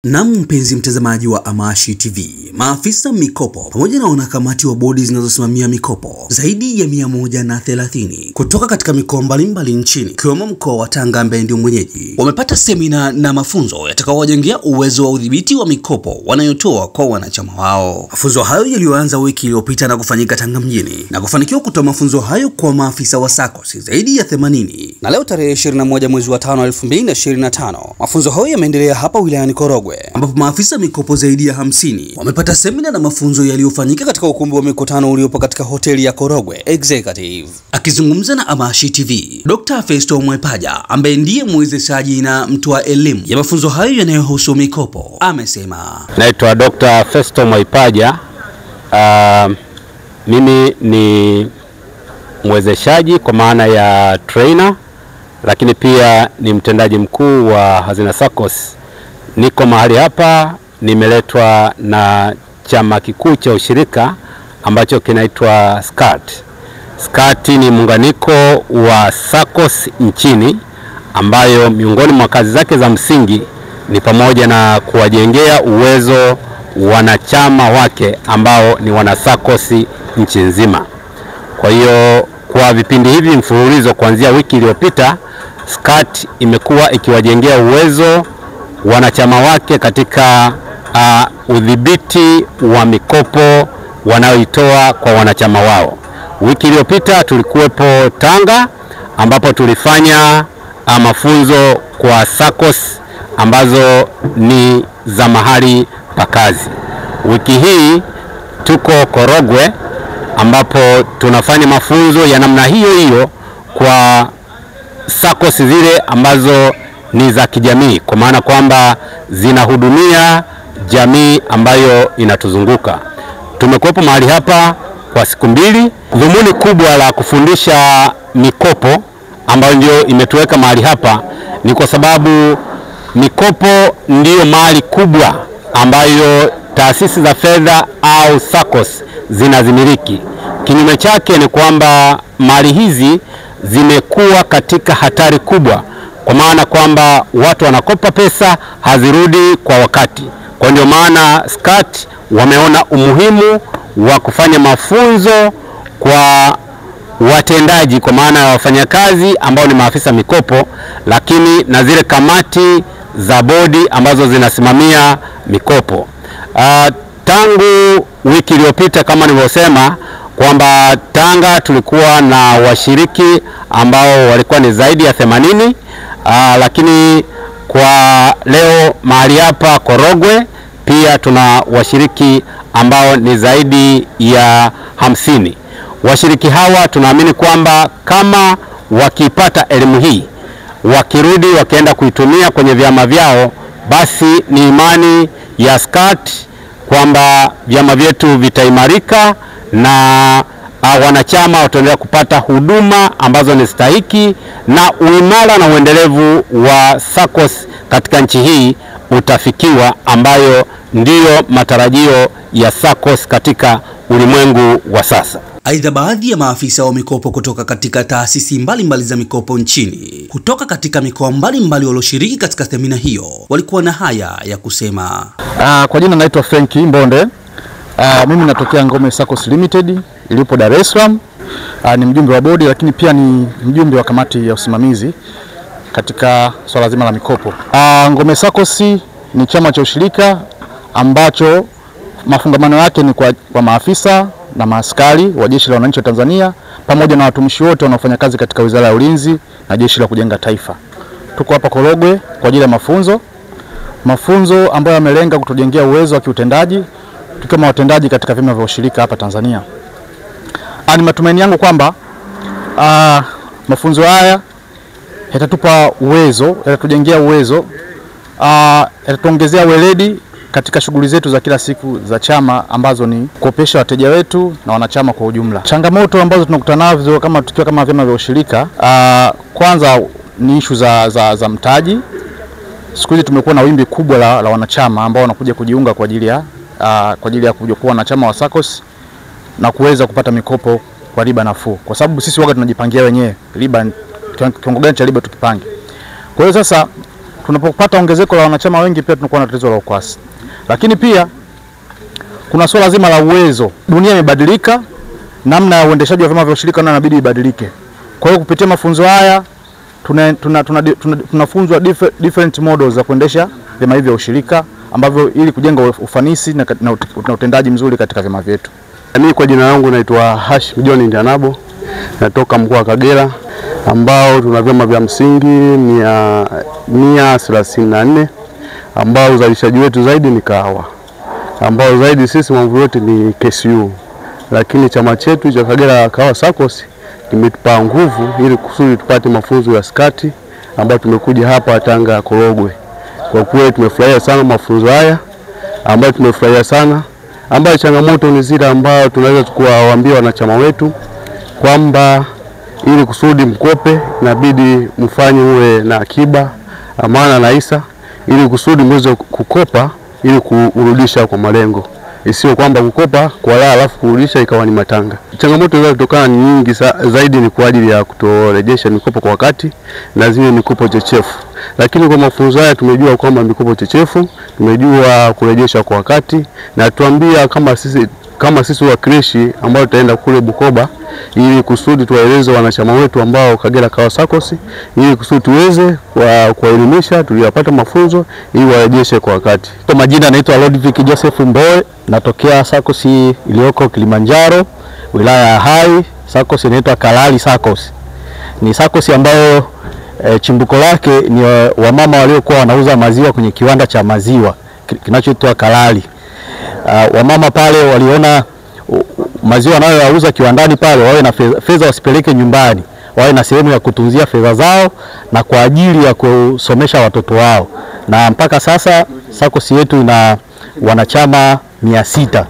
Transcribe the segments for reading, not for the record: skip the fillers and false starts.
Na mpenzi mtazamaji wa Amashi TV, maafisa mikopo pamoja na wanakamati wa bodi zinazosimamia mikopo zaidi ya 130 kutoka katika mikoa mbalimbali nchini ikiwemo mkoa wa Tanga ambaye ndio mwenyeji wamepata semina na mafunzo yatakayowajengea uwezo wa udhibiti wa mikopo wanayotoa kwa wanachama wao. Mafunzo hayo yaliyoanza wiki iliyopita na kufanyika Tanga mjini na kufanikiwa kutoa mafunzo hayo kwa maafisa wa SACCOS zaidi ya 80. Na leo tarehe 21 mwezi wa 5 2025, mafunzo hayo yameendelea hapa wilayani Korogwe ambapo maafisa mikopo zaidi ya 50 wamepata semina na mafunzo yaliyofanyika katika ukumbi wa mikutano uliopo katika hoteli ya Korogwe Executive. Akizungumza na Amashi TV, Dr. Festo Mwepaja ambaye ndiye mwezeshaji na mtoa elimu ya mafunzo hayo yanayohusu mikopo amesema, naitwa Dr. Festo Mwepaja. Mimi ni mwezeshaji kwa maana ya trainer, lakini pia ni mtendaji mkuu wa Hazina SACCOS. Niko mahali hapa nimeletwa na chama kikuu cha ushirika ambacho kinaitwa SCAT. SCAT ni muunganiko wa SACCOS nchini ambayo miongoni mwa kazi zake za msingi ni pamoja na kuwajengea uwezo wanachama wake ambao ni wana SACCOS nchi nzima. Kwa hiyo kwa vipindi hivi mfululizo kuanzia wiki iliyopita, SCAT imekuwa ikiwajengea uwezo wanachama wake katika udhibiti wa mikopo wanayoitoa kwa wanachama wao. Wiki iliyopita tulikuwepo Tanga ambapo tulifanya mafunzo kwa SACCOS ambazo ni za mahali pa kazi. Wiki hii tuko Korogwe ambapo tunafanya mafunzo ya namna hiyo hiyo kwa SACCOS zile ambazo ni za kijamii, kwa maana kwamba zinahudumia jamii ambayo inatuzunguka. Tumekuwepo mahali hapa kwa siku mbili. Dhumuni kubwa la kufundisha mikopo ambayo ndio imetuweka mahali hapa ni kwa sababu mikopo ndiyo mali kubwa ambayo taasisi za fedha au SACCOS zinazimiliki. Kinyume chake ni kwamba mali hizi zimekuwa katika hatari kubwa, kwa maana kwamba watu wanakopa pesa hazirudi kwa wakati. Kwa ndio maana SCAT wameona umuhimu wa kufanya mafunzo kwa watendaji, kwa maana ya wafanyakazi ambao ni maafisa mikopo, lakini na zile kamati za bodi ambazo zinasimamia mikopo. Tangu wiki iliyopita kama nilivyosema kwamba Tanga tulikuwa na washiriki ambao walikuwa ni zaidi ya 80. Lakini kwa leo mahali hapa Korogwe pia tuna washiriki ambao ni zaidi ya 50. Washiriki hawa tunaamini kwamba kama wakipata elimu hii, wakirudi wakaenda kuitumia kwenye vyama vyao, basi ni imani ya SCAT kwamba vyama vyetu vitaimarika na wanachama wataendelea kupata huduma ambazo ni stahiki, na uimara na uendelevu wa SACCOS katika nchi hii utafikiwa, ambayo ndiyo matarajio ya SACCOS katika ulimwengu wa sasa. Aidha, baadhi ya maafisa wa mikopo kutoka katika taasisi mbalimbali za mikopo nchini kutoka katika mikoa mbalimbali walioshiriki katika semina hiyo walikuwa na haya ya kusema. Kwa jina naitwa Frankie Mbonde. Mimi natokea Ngome SACCOS Limited ilipo Dar es Salaam. Ni mjumbe wa bodi, lakini pia ni mjumbe wa kamati ya usimamizi katika swala zima la mikopo. Ngome SACCOS ni chama cha ushirika ambacho mafungamano yake ni kwa maafisa na maaskari wa Jeshi la Wananchi wa Tanzania pamoja na watumishi wote wanaofanya kazi katika Wizara ya Ulinzi na Jeshi la Kujenga Taifa. Tuko hapa Korogwe kwa ajili ya mafunzo ambayo yamelenga kutujengea uwezo wa kiutendaji tukiwa watendaji katika vyama vya ushirika hapa Tanzania. Ni matumaini yangu kwamba mafunzo haya yatatupa uwezo, yatatujengea uwezo, yatatuongezea weledi katika shughuli zetu za kila siku za chama ambazo ni kukopesha wateja wetu na wanachama kwa ujumla. Changamoto ambazo tunakutana nazo tukiwa kama vyama vya ushirika, kwanza ni issue za mtaji. Siku hizi tumekuwa na wimbi kubwa la wanachama ambao wanakuja kujiunga kwa ajili ya kuja kuwa wanachama wa SACCOS na kuweza kupata mikopo kwa riba nafuu, kwa sababu sisi waga tunajipangia wenyewe riba, kiwango gani cha riba tukipange. Kwa hiyo sasa tunapopata ongezeko la wanachama wengi pia tunakuwa na tatizo la ukwasi. Lakini pia kuna swala zima la uwezo. Dunia imebadilika, namna ya uendeshaji wa vyama vya ushirika na inabidi ibadilike. Kwa hiyo kupitia mafunzo haya tunafunzwa different models za kuendesha vyama hivi vya ushirika ambavyo ili kujenga ufanisi na utendaji mzuri katika vyama vyetu. Mimi kwa jina langu naitwa Hashim John Njanabo, natoka mkoa wa Kagera ambao tuna vyama vya msingi 134 ambao uzalishaji wetu zaidi ni kahawa, ambao zaidi sisi mambo yote ni KSU, lakini chama chetu cha Kagera Kahawa SACCOS kimetupa nguvu ili kusudi tupate mafunzo ya skati ambayo tumekuja hapa Tanga Korogwe. Kwa kweli tumefurahia sana mafunzo haya ambayo tumefurahia sana, ambayo changamoto ni zile ambayo tunaweza kuwaambia wanachama wetu kwamba ili kusudi mkope inabidi mfanye uwe na akiba, amana na hisa ili kusudi mweze kukopa ili kurudisha kwa malengo. Sio kwamba kukopa kwa la alafu kurudisha ikawa ni matanga. Changamoto zinazotokana ni nyingi zaidi ni kwa ajili ya kutorejesha mikopo kwa wakati na zile mikopo chechefu. Lakini kwa mafunzo haya tumejua kwamba mikopo chechefu, tumejua kurejesha kwa wakati na tuambia kama sisi wakilishi ambao tutaenda kule Bukoba ili kusudi tuwaeleze wanachama wetu ambao Kagera Kahawa SACCOS ili kusudi tuweze kuwaelimisha tuliyopata mafunzo ili warejeshe kwa wakati. Kwa majina naitwa Lodvik Joseph Mboe, natokea SACCOS iliyoko Kilimanjaro, wilaya ya Hai. SACCOS inaitwa Kalali SACCOS. Ni SACCOS ambayo chimbuko lake ni wamama waliokuwa wanauza maziwa kwenye kiwanda cha maziwa kinachoitwa Kalali. Wamama pale waliona maziwa wanayoyauza kiwandani pale wawe na fedha wasipeleke nyumbani, wawe na sehemu ya kutunzia fedha zao na kwa ajili ya kusomesha watoto wao. Na mpaka sasa SACCOS yetu ina wanachama 600.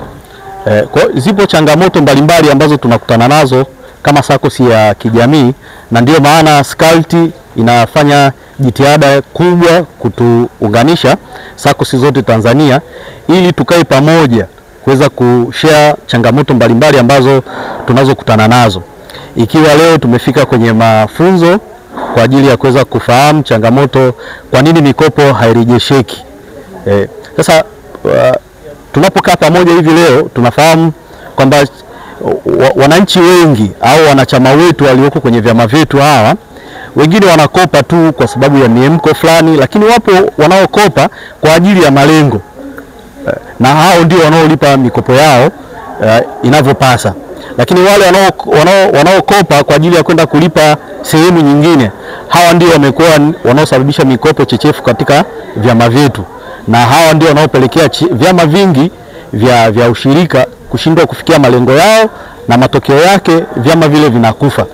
Kwa zipo changamoto mbalimbali ambazo tunakutana nazo kama SACCOS ya kijamii, na ndio maana SCCULT inafanya jitihada kubwa kutuunganisha SACCOS zote Tanzania ili tukae pamoja kuweza kushare changamoto mbalimbali ambazo tunazokutana nazo. Ikiwa leo tumefika kwenye mafunzo kwa ajili ya kuweza kufahamu changamoto kwa nini mikopo hairejesheki. Sasa tunapokaa pamoja hivi leo tunafahamu kwamba wananchi wengi au wanachama wetu walioko kwenye vyama vyetu hawa wengine wanakopa tu kwa sababu ya miemko fulani, lakini wapo wanaokopa kwa ajili ya malengo na hao ndio wanaolipa mikopo yao inavyopasa. Lakini wale wanaokopa kwa ajili ya kwenda kulipa sehemu nyingine, hawa ndio wamekuwa wanaosababisha mikopo chechefu katika vyama vyetu, na hawa ndio wanaopelekea vyama vingi vya ushirika kushindwa kufikia malengo yao na matokeo yake vyama vile vinakufa.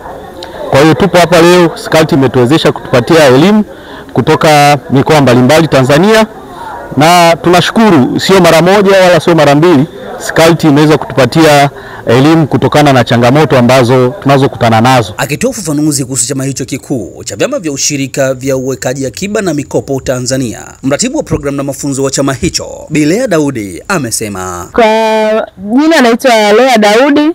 Kwa hiyo tupo hapa leo, SCCULT imetuwezesha kutupatia elimu kutoka mikoa mbalimbali Tanzania, na tunashukuru sio mara moja wala sio mara mbili SCCULT imeweza kutupatia elimu kutokana na changamoto ambazo tunazokutana nazo. Akitoa ufafanuzi kuhusu chama hicho kikuu cha vyama vya ushirika vya uwekaji akiba na mikopo Tanzania, mratibu wa programu na mafunzo wa chama hicho Bi Lea Daudi amesema. Kwa jina naitwa Lea Daudi,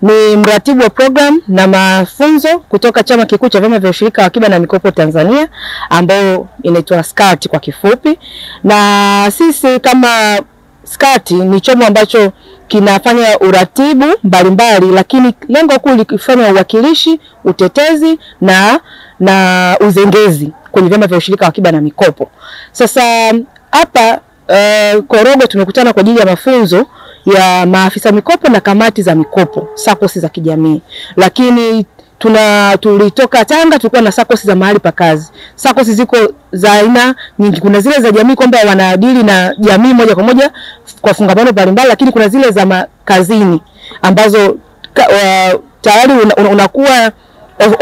ni mratibu wa program na mafunzo kutoka chama kikuu cha vyama vya ushirika wa akiba na mikopo Tanzania ambao inaitwa SCCULT kwa kifupi. Na sisi kama SCCULT ni chombo ambacho kinafanya uratibu mbalimbali, lakini lengo kuu ni kufanya uwakilishi, utetezi na uzengezi kwenye vyama vya ushirika wa akiba na mikopo. Sasa hapa Korogwe tumekutana kwa ajili ya mafunzo ya maafisa mikopo na kamati za mikopo, SACCOS za kijamii. Lakini tulitoka Tanga, tulikuwa na SACCOS za mahali pa kazi. SACCOS ziko za aina nyingi. Kuna zile za jamii kwamba wanadili na jamii moja kwa moja kwa fungamano mbalimbali, lakini kuna zile za makazini ambazo tayari unakuwa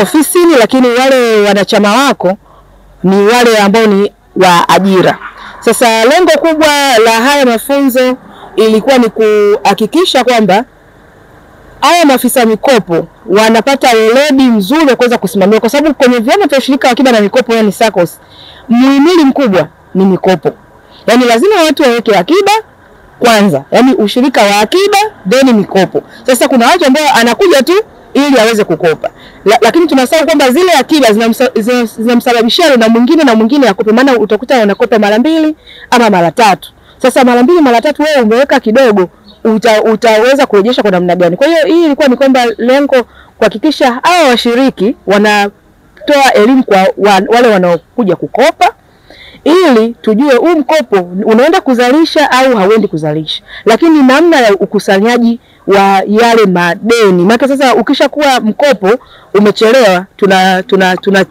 ofisini, lakini wale wanachama wako ni wale ambao ni wa ajira. Sasa lengo kubwa la haya mafunzo ilikuwa ni kuhakikisha kwamba haya maafisa mikopo wanapata weledi mzuri wa kuweza kusimamia, kwa sababu kwenye vyama vya ushirika wa akiba na mikopo yani SACCOS, muhimili mkubwa ni mikopo. Yani lazima watu waweke akiba kwanza, yani ushirika wa akiba then mikopo. Sasa kuna watu ambao anakuja tu ili aweze kukopa. Lakini tunasahau kwamba zile akiba zinamsababishia na mwingine akope, maana utakuta wanakopa mara 2 ama mara 3. Sasa mara 2 mara 3 wewe umeweka kidogo, utaweza kurejesha kwa namna gani? Kwa hiyo hii ilikuwa ni kwamba lengo kuhakikisha hao washiriki wanatoa elimu kwa wale wanaokuja kukopa, ili tujue huu mkopo unaenda kuzalisha au hauendi kuzalisha, lakini namna ya ukusanyaji wa yale madeni. Maana sasa ukishakuwa mkopo umechelewa,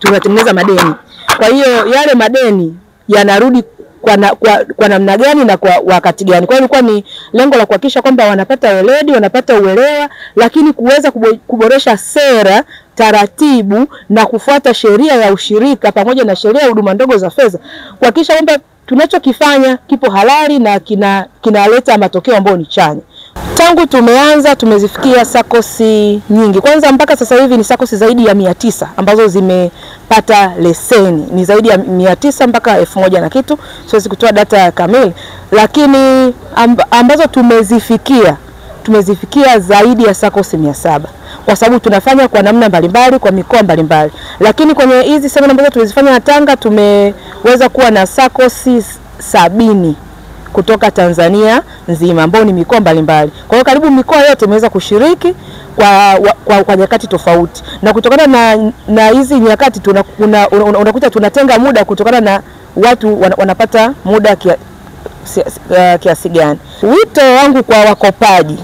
tunatengeneza madeni. Kwa hiyo yale madeni yanarudi kwa namna gani na kwa wakati gani. Kwa hiyo ilikuwa ni lengo la kuhakikisha kwamba wanapata weledi, wanapata uelewa, lakini kuweza kuboresha sera, taratibu na kufuata sheria ya ushirika pamoja na sheria ya huduma ndogo za fedha, kuhakikisha kwamba tunachokifanya kipo halali na kinaleta matokeo ambayo ni chanya. Tangu tumeanza tumezifikia sakosi nyingi. Kwanza mpaka sasa hivi ni sakosi zaidi ya 900 ambazo zimepata leseni. Ni zaidi ya 900 mpaka 1000 na kitu. Siwezi kutoa data kamili, lakini ambazo tumezifikia zaidi ya sakosi 700. Kwa sababu tunafanya kwa namna mbalimbali kwa mikoa mbalimbali. Lakini kwenye hizi semina ambazo tumezifanya na Tanga tumeweza kuwa na sakosi 70 kutoka Tanzania nzima ambao ni mikoa mbalimbali. Kwa hiyo karibu mikoa yote imeweza kushiriki kwa nyakati tofauti. Na kutokana na hizi nyakati unakuta tunatenga muda kutokana na watu wanapata muda kiasi gani. Wito wangu kwa wakopaji,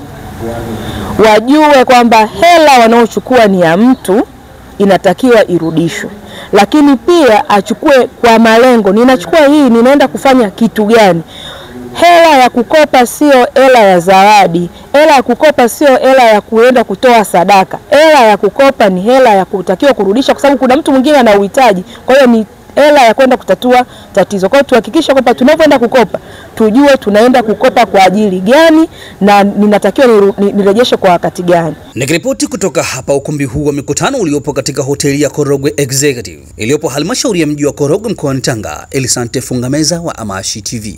wajue kwamba hela wanaochukua ni ya mtu, inatakiwa irudishwe. Lakini pia achukue kwa malengo, ninachukua hii ninaenda kufanya kitu gani? Hela ya kukopa sio hela ya zawadi. Hela ya kukopa sio hela ya kuenda kutoa sadaka. Hela ya kukopa ni hela ya kutakiwa kurudisha, kwa sababu kuna mtu mwingine ana uhitaji. Kwa hiyo ni hela ya kwenda kutatua tatizo. Kwa hiyo tuhakikisha kwamba tunapoenda kukopa, tujue tunaenda kukopa kwa ajili gani na ninatakiwa nirejeshe kwa wakati gani. Nikiripoti kutoka hapa ukumbi huu wa mikutano uliopo katika hoteli ya Korogwe Executive iliyopo halmashauri ya mji wa Korogwe mkoani Tanga, Elisante Fungameza wa Amashi TV.